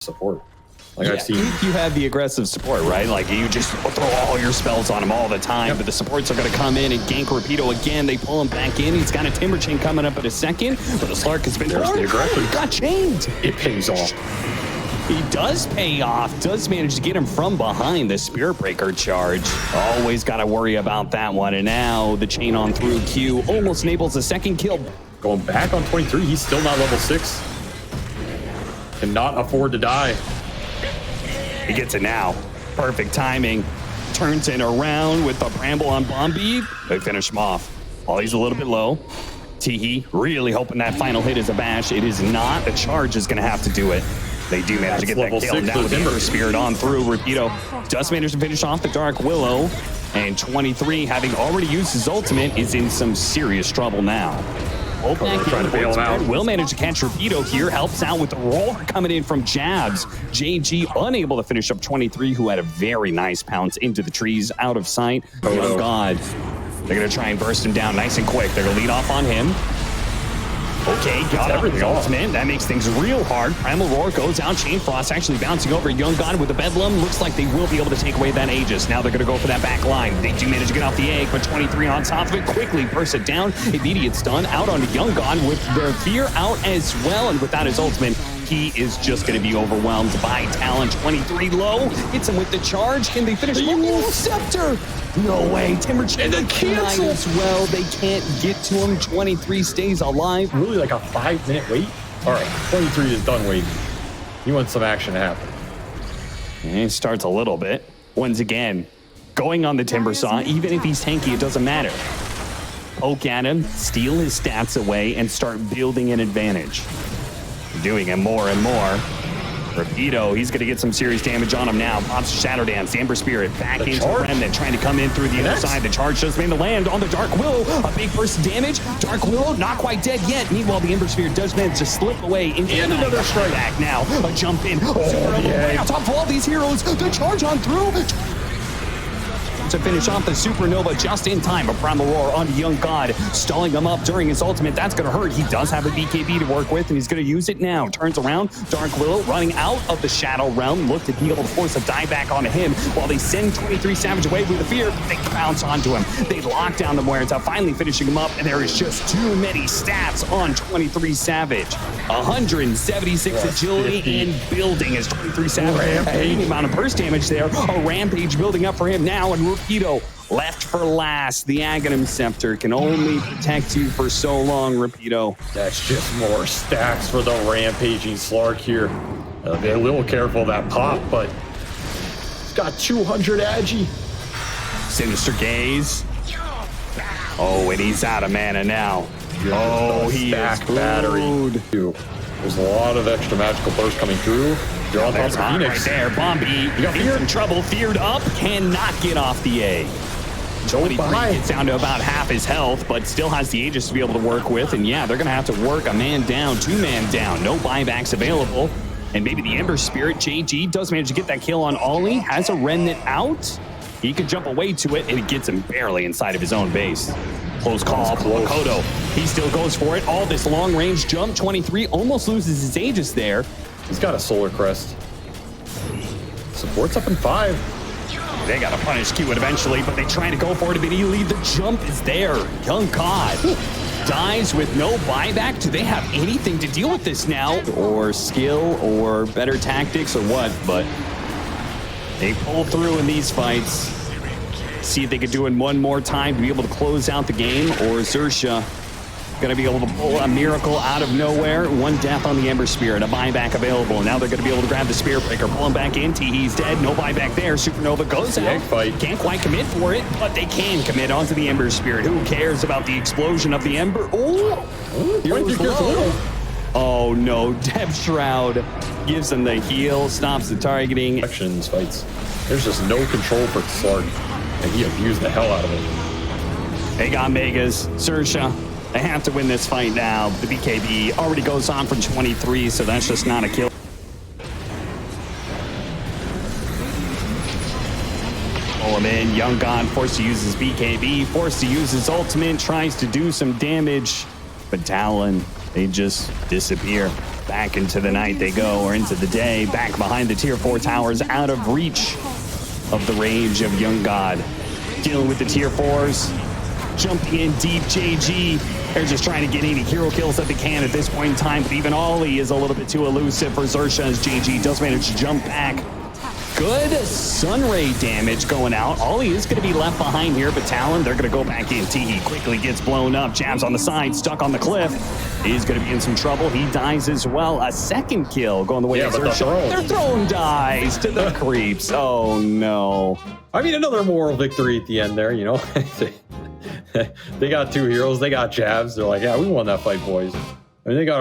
support. Like I've seen. If you have the aggressive support, right? Like you just throw all your spells on him all the time, but the supports are going to come in and gank Rapido again. They pull him back in. He's got a Timber Chain coming up in a second, but the Slark has been There's the aggression. He got chained. It pays off. He does pay off, does manage to get him from behind the Spirit Breaker charge. Always got to worry about that one. And now the chain on through Q almost enables a second kill. Going back on 23, he's still not level 6. Cannot afford to die. He gets it now. Perfect timing. Turns it around with the Bramble on Bombi. They finish him off. While he's a little bit low. Teehee really hoping that final hit is a bash. It is not. The charge is going to have to do it. They do manage to get that kill. Now the Ember Spirit on through. Rapido does manage to finish off the Dark Willow. And 23, having already used his ultimate, is in some serious trouble now. Trying to bail him out. Will manage to catch Rapido here. Helps out with the roar coming in from Jabs. JG unable to finish up 23, who had a very nice pounce into the trees, out of sight. Oh God. They're going to try and burst him down nice and quick. They're going to lead off on him. Okay, got everything ultimate. That makes things real hard. Primal Roar goes out. Chain Frost actually bouncing over Young God with a Bedlam. Looks like they will be able to take away that Aegis. Now they're going to go for that back line. They do manage to get off the egg, but 23 on top of it. Quickly bursts it down. Immediate stun out onto Young God with their fear out as well. And without his ultimate, he is just going to be overwhelmed by Talon. 23 low. Hits him with the charge. Can they finish? Scepter! No way. Timber Chain cancel as well. They can't get to him. 23 stays alive. Really like a 5-minute wait? All right, 23 is done waiting. He wants some action to happen. And it starts a little bit. Once again, going on the Timber Saw. Even if he's tanky, it doesn't matter. Poke at him, steal his stats away, and start building an advantage. Doing it more and more. Rapido, he's going to get some serious damage on him now. Pops Shadow Dance, the Ember Spirit back into Remnant, trying to come in through the other side. The charge just made the land on the Dark Willow. A big burst of damage. Dark Willow not quite dead yet. Meanwhile, the Ember Spirit does manage to slip away into the another strike. Back now. A jump in. Right on top of all these heroes. The charge on through. To finish off the Supernova just in time. A Primal Roar onto Young God, stalling him up during his ultimate. That's going to hurt. He does have a BKB to work with, and he's going to use it now. Turns around. Dark Willow running out of the Shadow Realm. Look to be able to force a dieback onto him while they send 23 Savage away with the fear. They bounce onto him. They lock down the Muerta, finally finishing him up, and there is just too many stats on 23 Savage. 176 agility and building as 23 Savage. Any amount of burst damage there. A rampage building up for him now, and Rapido left for last. The Aghanim Scepter can only protect you for so long, Rapido. That's just more stacks for the rampaging Slark here. Be a little careful of that pop, but he's got 200 agi. Sinister Gaze. Oh, and he's out of mana now. Oh, he is battery. There's a lot of extra magical burst coming through. You're on top of Phoenix. Right there, Bombi. You got some trouble. Feared up. Cannot get off the A. 23 gets down to about half his health, but still has the Aegis to be able to work with. And yeah, they're going to have to work a man down, 2-man down. No buybacks available. And maybe the Ember Spirit, JG, does manage to get that kill on Ollie. Has a Remnant out. He could jump away to it, and it gets him barely inside of his own base. Close call. Kodo. He still goes for it. All this long-range jump. 23 almost loses his Aegis there. He's got a Solar Crest. Support's up in 5. They got to punish Q eventually, but they try to go for it immediately. The jump is there. Young God dies with no buyback. Do they have anything to deal with this now? Or skill or better tactics or what? But they pull through in these fights. See if they could do it one more time to be able to close out the game, or Xerxia going to be able to pull a miracle out of nowhere. One death on the Ember Spirit, a buyback available. Now they're going to be able to grab the Spirit Breaker, pull him back in. He's dead, no buyback there. Supernova goes out. Can't quite commit for it, but they can commit onto the Ember Spirit. Who cares about the explosion of the Ember? Oh no, Depth Shroud gives them the heal, stops the targeting. Fights. There's just no control for Slark, and he abused the hell out of it. They got Megas, Xerxia. They have to win this fight now. The BKB already goes on from 23, so that's just not a kill. Pull him in. Young God forced to use his BKB, forced to use his ultimate, tries to do some damage. But Talon, they just disappear. Back into the night they go, or into the day. Back behind the tier 4 towers, out of reach of the rage of Young God. Dealing with the tier 4s. Jumping in deep, JG. They're just trying to get any hero kills that they can at this point in time, but even Ollie is a little bit too elusive for Xerxia as JG does manage to jump back. Good Sunray damage going out. Ollie is going to be left behind here, but Talon, they're going to go back in. Teehee quickly gets blown up. Jabs on the side, stuck on the cliff. He's going to be in some trouble. He dies as well. A second kill going the way of Xerxia. Their throne dies to the creeps. Oh, no. I mean, another moral victory at the end there, you know. They got 2 heroes. They got jabs. They're like, yeah, we won that fight, boys. I mean, they got